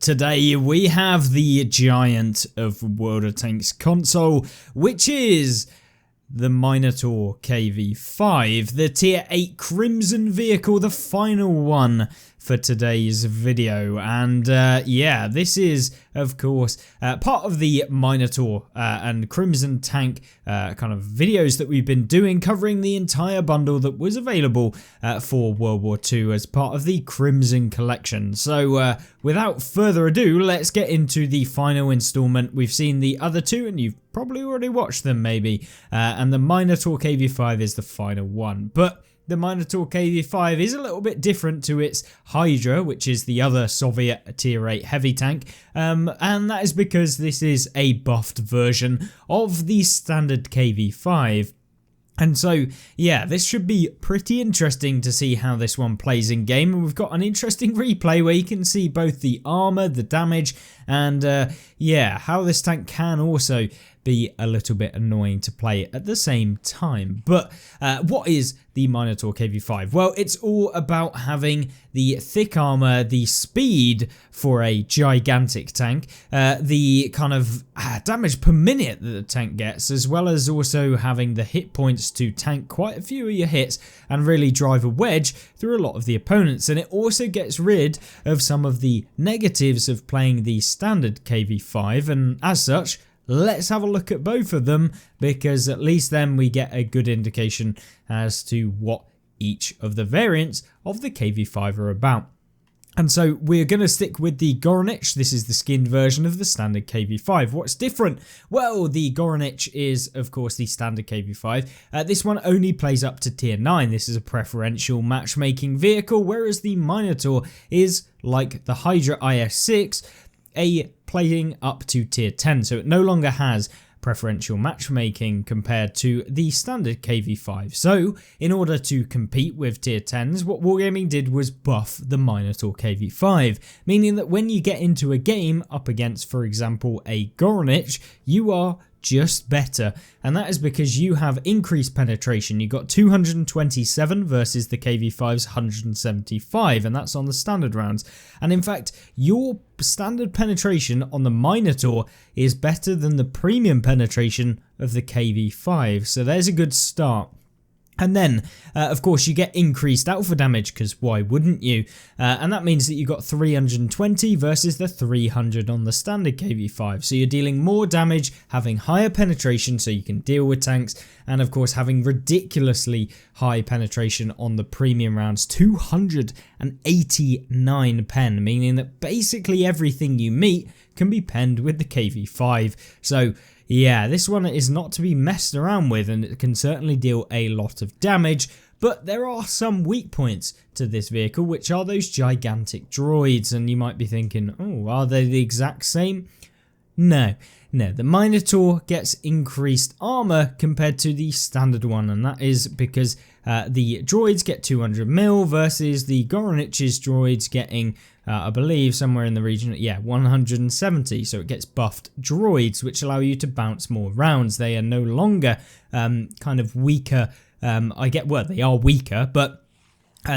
Today we have the giant of World of Tanks console, which is the Minotaur KV5, the tier 8 Crimson vehicle, the final one for today's video. And yeah, this is of course part of the Minotaur and Crimson tank kind of videos that we've been doing, covering the entire bundle that was available for World War II as part of the Crimson collection. So without further ado, let's get into the final installment. We've seen the other two and you've probably already watched them maybe, and the Minotaur KV5 is the final one. But the Minotaur KV5 is a little bit different to its Hydra, which is the other Soviet tier 8 heavy tank, and that is because this is a buffed version of the standard KV5. And so, yeah, this should be pretty interesting to see how this one plays in game. And we've got an interesting replay where you can see both the armor, the damage, and yeah, how this tank can also be a little bit annoying to play at the same time. But what is the Minotaur KV5? Well, it's all about having the thick armor, the speed for a gigantic tank, the kind of damage per minute that the tank gets, as well as also having the hit points to tank quite a few of your hits and really drive a wedge through a lot of the opponents. And it also gets rid of some of the negatives of playing the standard KV5, and as such, let's have a look at both of them, because at least then we get a good indication as to what each of the variants of the KV5 are about. And so we're going to stick with the Goranich. This is the skinned version of the standard KV5. What's different? Well, the Goranich is, of course, the standard KV5. This one only plays up to tier 9. This is a preferential matchmaking vehicle, whereas the Minotaur is, like the Hydra IS-6, a playing up to tier 10, so it no longer has preferential matchmaking compared to the standard KV5. So in order to compete with tier 10s, what Wargaming did was buff the Minotaur KV5, meaning that when you get into a game up against, for example, a Goranich, you are just better, and that is because you have increased penetration. You got 227 versus the KV5's 175, and that's on the standard rounds. And in fact, your standard penetration on the Minotaur is better than the premium penetration of the KV5, so there's a good start. And then, of course, you get increased alpha damage, because why wouldn't you? And that means that you got 320 versus the 300 on the standard KV5. So you're dealing more damage, having higher penetration so you can deal with tanks, and of course having ridiculously high penetration on the premium rounds, 289 pen, meaning that basically everything you meet can be penned with the KV5. So yeah, this one is not to be messed around with, and it can certainly deal a lot of damage, but there are some weak points to this vehicle, which are those gigantic droids, and you might be thinking, oh, are they the exact same? No, the Minotaur gets increased armor compared to the standard one, and that is because the droids get 200 mil versus the Goranich's droids getting, I believe, somewhere in the region, yeah, 170. So it gets buffed droids, which allow you to bounce more rounds. They are no longer kind of weaker. Well, they are weaker, but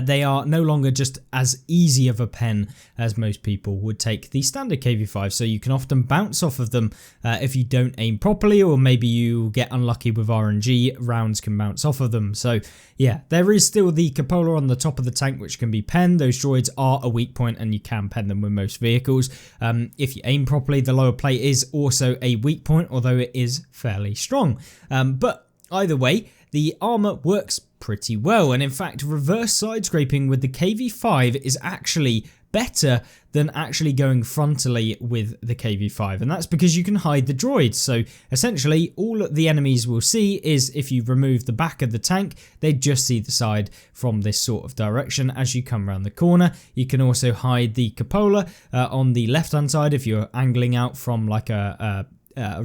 they are no longer just as easy of a pen as most people would take the standard KV5, so you can often bounce off of them if you don't aim properly, or maybe you get unlucky with RNG, rounds can bounce off of them. So yeah, there is still the cupola on the top of the tank which can be penned. Those droids are a weak point and you can pen them with most vehicles. If you aim properly, the lower plate is also a weak point, although it is fairly strong. But either way, the armor works pretty well, and in fact reverse side scraping with the KV5 is actually better than actually going frontally with the KV5, and that's because you can hide the droids. So essentially all the enemies will see is, if you remove the back of the tank, they just see the side from this sort of direction as you come around the corner. You can also hide the cupola on the left hand side if you're angling out from like a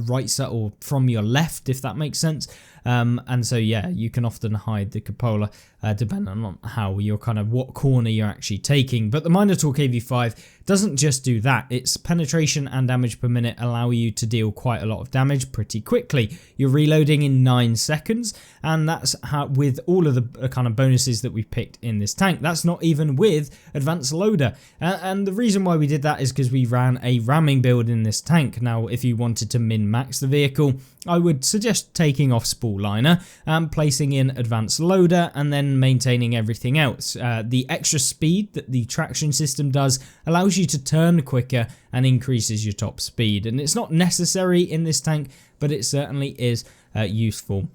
right side, or from your left, if that makes sense. And so yeah, you can often hide the cupola depending on how you're what corner you're actually taking. But the Minotaur KV5 doesn't just do that. Its penetration and damage per minute allow you to deal quite a lot of damage pretty quickly. You're reloading in 9 seconds, and that's how, with all of the bonuses that we've picked in this tank. That's not even with advanced loader. And the reason why we did that is because we ran a ramming build in this tank. Now, if you wanted to min-max the vehicle, I would suggest taking off spool liner and placing in advanced loader and then maintaining everything else. The extra speed that the traction system does allows you to turn quicker and increases your top speed. And it's not necessary in this tank, but it certainly is useful.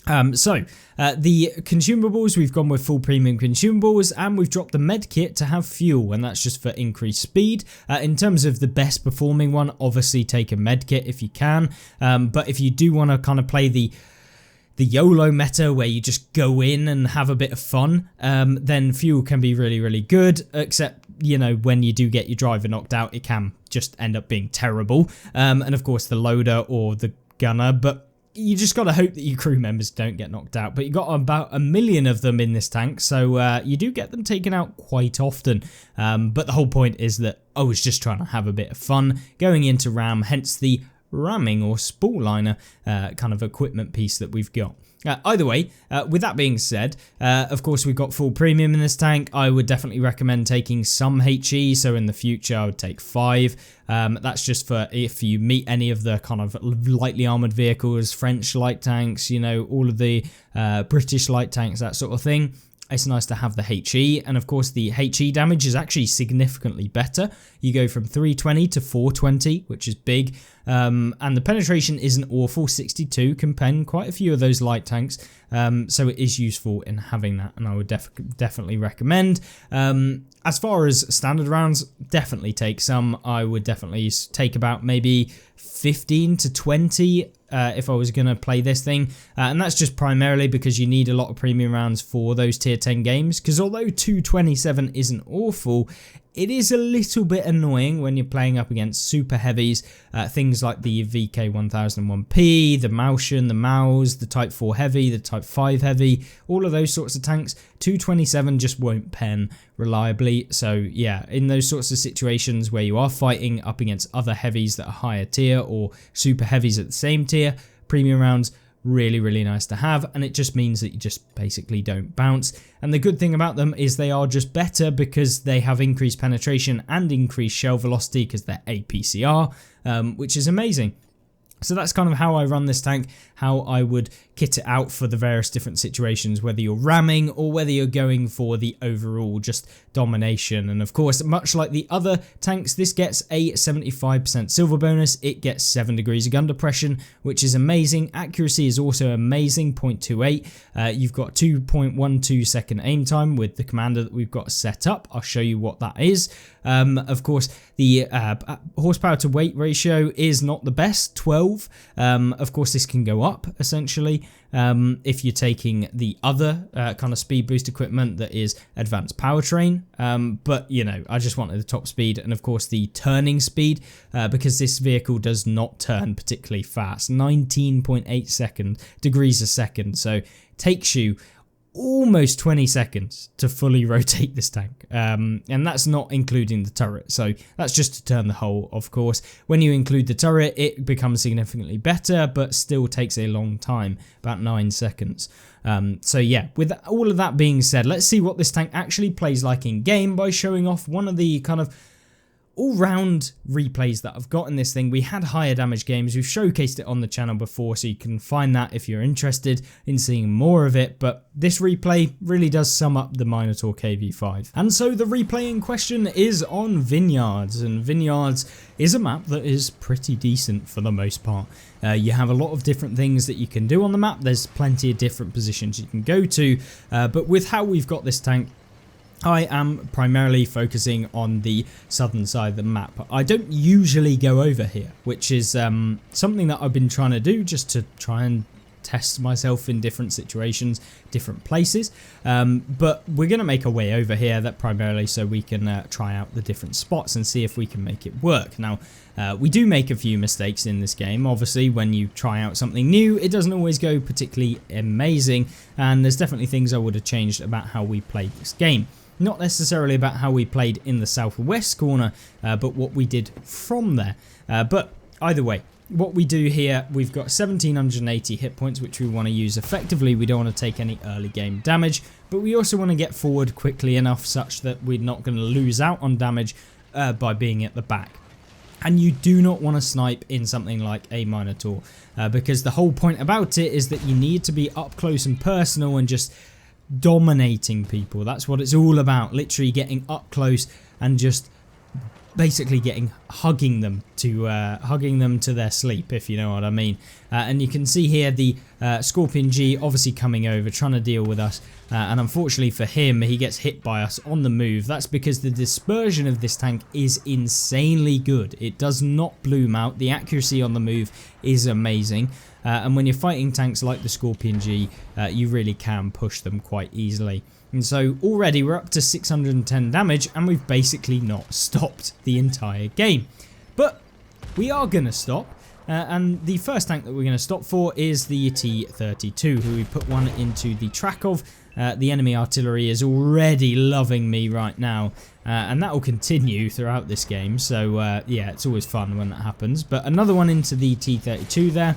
The consumables, we've gone with full premium consumables, and we've dropped the med kit to have fuel, and that's just for increased speed. In terms of the best performing one, obviously take a med kit if you can, but if you do want to play the YOLO meta where you just go in and have a bit of fun, then fuel can be really, really good, except, you know, when you do get your driver knocked out, it can just end up being terrible. And of course the loader or the gunner, but you just got to hope that your crew members don't get knocked out. But you got about 1 million of them in this tank, so you do get them taken out quite often. But the whole point is that I was just trying to have a bit of fun going into ram, hence the ramming or spool liner equipment piece that we've got. Either way, with that being said, of course we've got full premium in this tank. I would definitely recommend taking some HE, so in the future I would take 5. That's just for if you meet any of the lightly armoured vehicles, French light tanks, you know, all of the British light tanks, that sort of thing. It's nice to have the HE, and of course the HE damage is actually significantly better. You go from 320 to 420, which is big, and the penetration isn't awful. 62 can pen quite a few of those light tanks, so it is useful in having that, and I would definitely recommend. As far as standard rounds, definitely take some. I would definitely take about maybe 15 to 20 if I was going to play this thing, and that's just primarily because you need a lot of premium rounds for those tier 10 games, because although 227 isn't awful, it is a little bit annoying when you're playing up against super heavies, things like the VK1001P, the Maushan, the Maus, the Type 4 Heavy, the Type 5 Heavy, all of those sorts of tanks. 227 just won't pen reliably, so yeah, in those sorts of situations where you are fighting up against other heavies that are higher tier or super heavies at the same tier, premium rounds really, really nice to have, and it just means that you just basically don't bounce. And the good thing about them is they are just better because they have increased penetration and increased shell velocity because they're APCR, which is amazing. So that's kind of how I run this tank, how I would kit it out for the various different situations, whether you're ramming or whether you're going for the overall just domination. And of course, much like the other tanks, this gets a 75% silver bonus. It gets 7 degrees of gun depression, which is amazing. Accuracy is also amazing, 0.28. You've got 2.12 second aim time with the commander that we've got set up. I'll show you what that is. Of course, the horsepower to weight ratio is not the best, 12. Of course, this can go up essentially if you're taking the other kind of speed boost equipment that is advanced powertrain, but you know, I just wanted the top speed, and of course the turning speed, because this vehicle does not turn particularly fast, 19.8 degrees a second, so it takes you almost 20 seconds to fully rotate this tank, and that's not including the turret, so that's just to turn the hull. Of course, when you include the turret, it becomes significantly better, but still takes a long time, about 9 seconds. So yeah, with all of that being said, let's see what this tank actually plays like in game by showing off one of the kind of all-round replays that I've got in this thing. We had higher damage games, we've showcased it on the channel before, so you can find that if you're interested in seeing more of it, but this replay really does sum up the Minotaur KV5. And so the replay in question is on Vineyards, and Vineyards is a map that is pretty decent for the most part. You have a lot of different things that you can do on the map, there's plenty of different positions you can go to, but with how we've got this tank, I am primarily focusing on the southern side of the map. I don't usually go over here, which is something that I've been trying to do just to try and test myself in different situations, different places. But we're going to make our way over here, that primarily so we can try out the different spots and see if we can make it work. Now, we do make a few mistakes in this game. Obviously, when you try out something new, it doesn't always go particularly amazing, and there's definitely things I would have changed about how we played this game. Not necessarily about how we played in the southwest corner, but what we did from there. But either way, what we do here, we've got 1780 hit points, which we want to use effectively. We don't want to take any early game damage, but we also want to get forward quickly enough such that we're not going to lose out on damage by being at the back. And you do not want to snipe in something like a Minotaur, because the whole point about it is that you need to be up close and personal and just dominating people. That's what it's all about, literally getting up close and just basically hugging them to their sleep, if you know what I mean. And you can see here the Scorpion G obviously coming over, trying to deal with us, and unfortunately for him, he gets hit by us on the move. That's because the dispersion of this tank is insanely good. It does not bloom out. The accuracy on the move is amazing, and when you're fighting tanks like the Scorpion G, you really can push them quite easily. And so already we're up to 610 damage, and we've basically not stopped the entire game. But we are going to stop, and the first tank that we're going to stop for is the T-32, who we put one into the track of. The enemy artillery is already loving me right now, and that will continue throughout this game. So yeah, it's always fun when that happens. But another one into the T-32 there.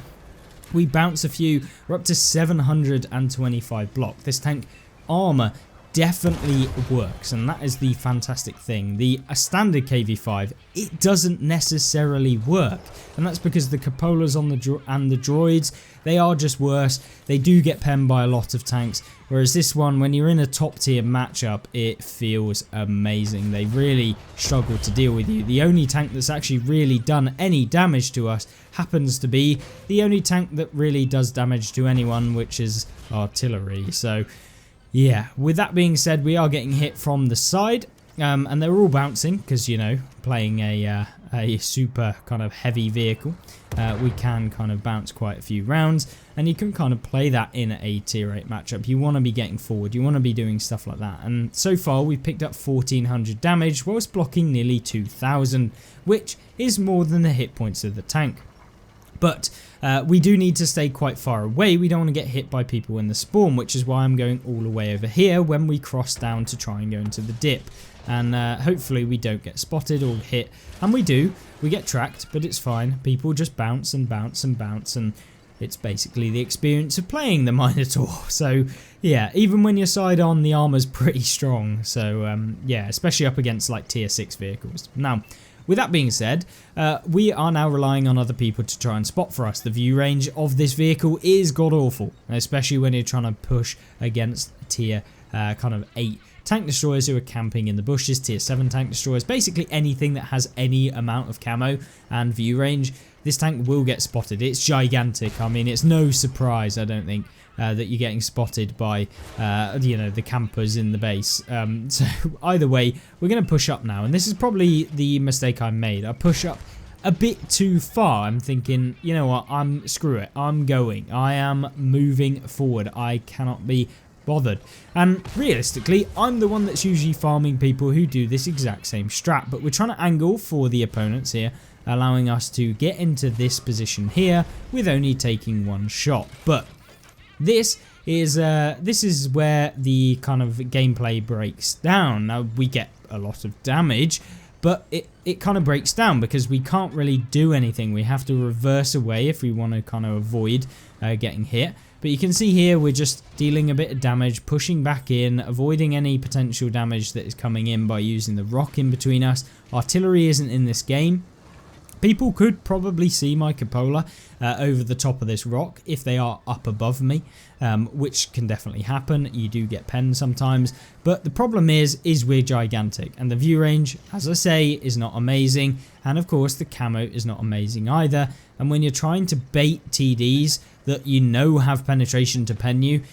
We bounce a few. We're up to 725 block. This tank armor definitely works, and that is the fantastic thing. A standard KV5, it doesn't necessarily work, and that's because the cupolas on and the droids, they are just worse. They do get penned by a lot of tanks, whereas this one, when you're in a top tier matchup, it feels amazing. They really struggle to deal with you. The only tank that's actually really done any damage to us happens to be the only tank that really does damage to anyone, which is artillery. So yeah, with that being said, we are getting hit from the side, and they're all bouncing because, you know, playing a super kind of heavy vehicle, we can kind of bounce quite a few rounds, and you can kind of play that in a tier 8 matchup. You want to be getting forward, you want to be doing stuff like that, and so far we've picked up 1400 damage whilst blocking nearly 2000, which is more than the hit points of the tank. But we do need to stay quite far away. We don't want to get hit by people in the spawn, which is why I'm going all the way over here when we cross down to try and go into the dip. And hopefully we don't get spotted or hit. And we do. We get tracked, but it's fine. People just bounce and bounce and bounce, and it's basically the experience of playing the Minotaur. So yeah, even when you're side on, the armor's pretty strong. So yeah, especially up against like tier 6 vehicles. Now, with that being said, we are now relying on other people to try and spot for us. The view range of this vehicle is god-awful, especially when you're trying to push against tier kind of 8 tank destroyers who are camping in the bushes, tier 7 tank destroyers, basically anything that has any amount of camo and view range. This tank will get spotted. It's gigantic. I mean, it's no surprise, I don't think, that you're getting spotted by, you know, the campers in the base. So either way, we're going to push up now. And this is probably the mistake I made. I push up a bit too far. I'm thinking, you know what, screw it. I'm going. I am moving forward. I cannot be bothered. And realistically, I'm the one that's usually farming people who do this exact same strat. But we're trying to angle for the opponents here, allowing us to get into this position here with only taking one shot. But this is where the kind of gameplay breaks down. Now, we get a lot of damage, but it kind of breaks down because we can't really do anything. We have to reverse away if we want to kind of avoid getting hit. But you can see here we're just dealing a bit of damage, pushing back in, avoiding any potential damage that is coming in by using the rock in between us. Artillery isn't in this game. People could probably see my cupola over the top of this rock if they are up above me, which can definitely happen. You do get penned sometimes, but the problem is we're gigantic, and the view range, as I say, is not amazing, and of course the camo is not amazing either. And when you're trying to bait TDs that you know have penetration to pen you,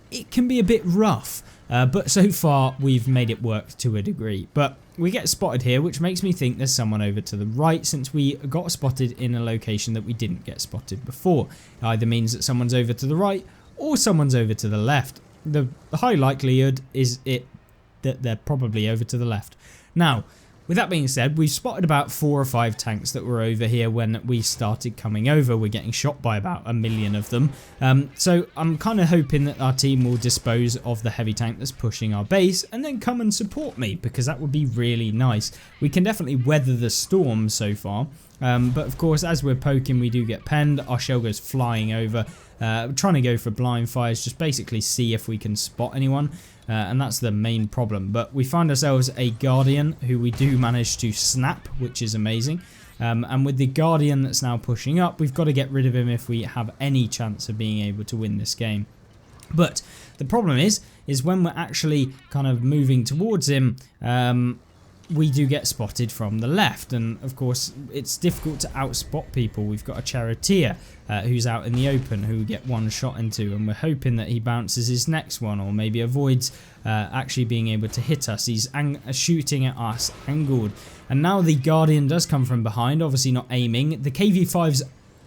it can be a bit rough. But so far we've made it work to a degree. But we get spotted here, which makes me think there's someone over to the right, since we got spotted in a location that we didn't get spotted before. It either means that someone's over to the right or someone's over to the left. The high likelihood is that they're probably over to the left. Now, with that being said, we've spotted about 4 or 5 tanks that were over here when we started coming over. We're getting shot by about 1 million of them. So I'm kind of hoping that our team will dispose of the heavy tank that's pushing our base and then come and support me, because that would be really nice. We can definitely weather the storm so far. But of course, as we're poking, we do get penned. Our shell goes flying over. Trying to go for blind fires, just basically see if we can spot anyone. And that's the main problem. But we find ourselves a Guardian who we do manage to snap, which is amazing. And with the Guardian that's now pushing up, we've got to get rid of him if we have any chance of being able to win this game. But the problem is when we're actually kind of moving towards him, we do get spotted from the left, and of course it's difficult to outspot people. We've got a charioteer who's out in the open who we get one shot into, and we're hoping that he bounces his next one or maybe avoids actually being able to hit us. He's shooting at us angled, and now the Guardian does come from behind, obviously not aiming. The KV5's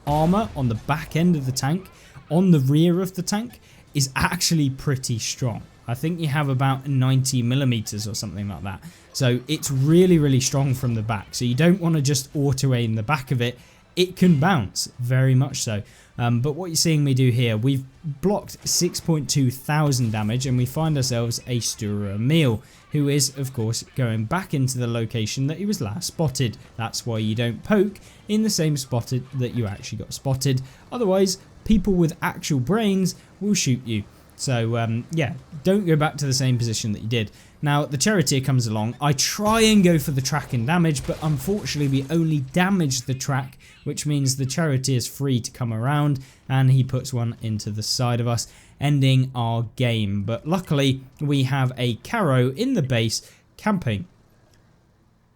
armor on the back end of the tank, on the rear of the tank, is actually pretty strong. I think you have about 90 millimeters or something like that. So it's really, really strong from the back. So you don't want to just auto aim the back of it. It can bounce, very much so. But what you're seeing me do here, we've blocked 6.2 thousand damage, and we find ourselves a Stura Meal, who is, of course, going back into the location that he was last spotted. That's why you don't poke in the same spot that you actually got spotted. Otherwise, people with actual brains will shoot you. So yeah, don't go back to the same position that you did. Now the charioteer comes along. I try and go for the track and damage, but unfortunately we only damage the track, which means the charioteer is free to come around, and he puts one into the side of us, ending our game. But luckily we have a Caro in the base camping.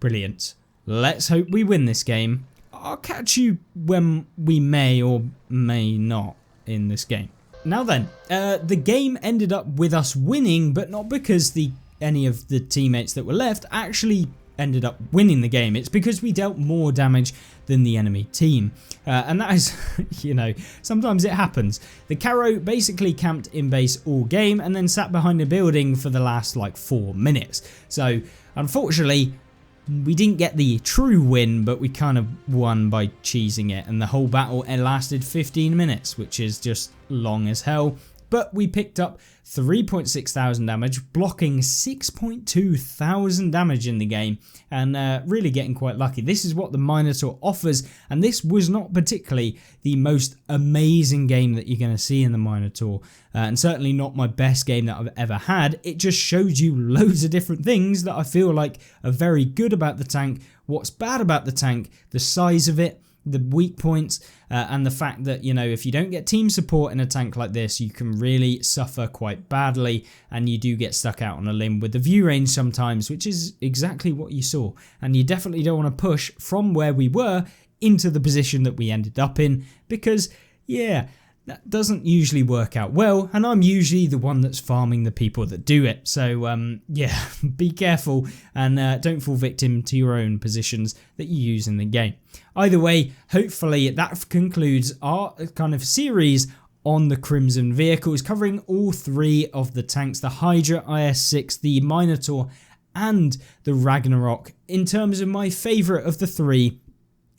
Brilliant. Let's hope we win this game. I'll catch you when we may or may not in this game. Now then, the game ended up with us winning, but not because any of the teammates that were left actually ended up winning the game. It's because we dealt more damage than the enemy team. And that is, you know, sometimes it happens. The Caro basically camped in base all game and then sat behind a building for the last like 4 minutes. So unfortunately, we didn't get the true win, but we kind of won by cheesing it, and the whole battle lasted 15 minutes, which is just long as hell. But we picked up 3.6 thousand damage, blocking 6.2 thousand damage in the game, and really getting quite lucky. This is what the Minotaur offers, and this was not particularly the most amazing game that you're going to see in the Minotaur, and certainly not my best game that I've ever had. It just showed you loads of different things that I feel like are very good about the tank, what's bad about the tank, the size of it, the weak points, and the fact that, you know, if you don't get team support in a tank like this, you can really suffer quite badly, and you do get stuck out on a limb with the view range sometimes, which is exactly what you saw. And you definitely don't want to push from where we were into the position that we ended up in, because, yeah, that doesn't usually work out well, and I'm usually the one that's farming the people that do it. So yeah, be careful and don't fall victim to your own positions that you use in the game. Either way, hopefully that concludes our kind of series on the Crimson vehicles, covering all 3 of the tanks, the Hydra IS-6, the Minotaur, and the Ragnarok. In terms of my favourite of the 3,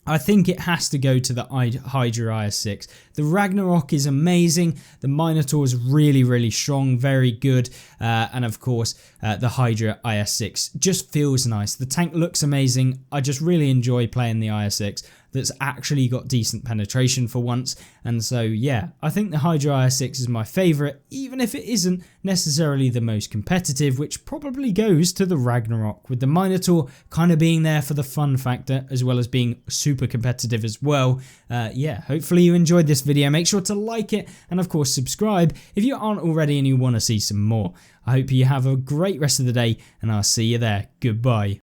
I think it has to go to the Hydra IS-6. The Ragnarok is amazing, the Minotaur is really, really strong, very good, and of course the Hydra IS-6 just feels nice. The tank looks amazing. I just really enjoy playing the IS-6 that's actually got decent penetration for once, and so yeah, I think the Hydra IS-6 is my favourite, even if it isn't necessarily the most competitive, which probably goes to the Ragnarok, with the Minotaur kind of being there for the fun factor as well as being super competitive as well. Yeah, hopefully you enjoyed this video. Make sure to like it, and of course subscribe if you aren't already and you want to see some more. I hope you have a great rest of the day, and I'll see you there. Goodbye.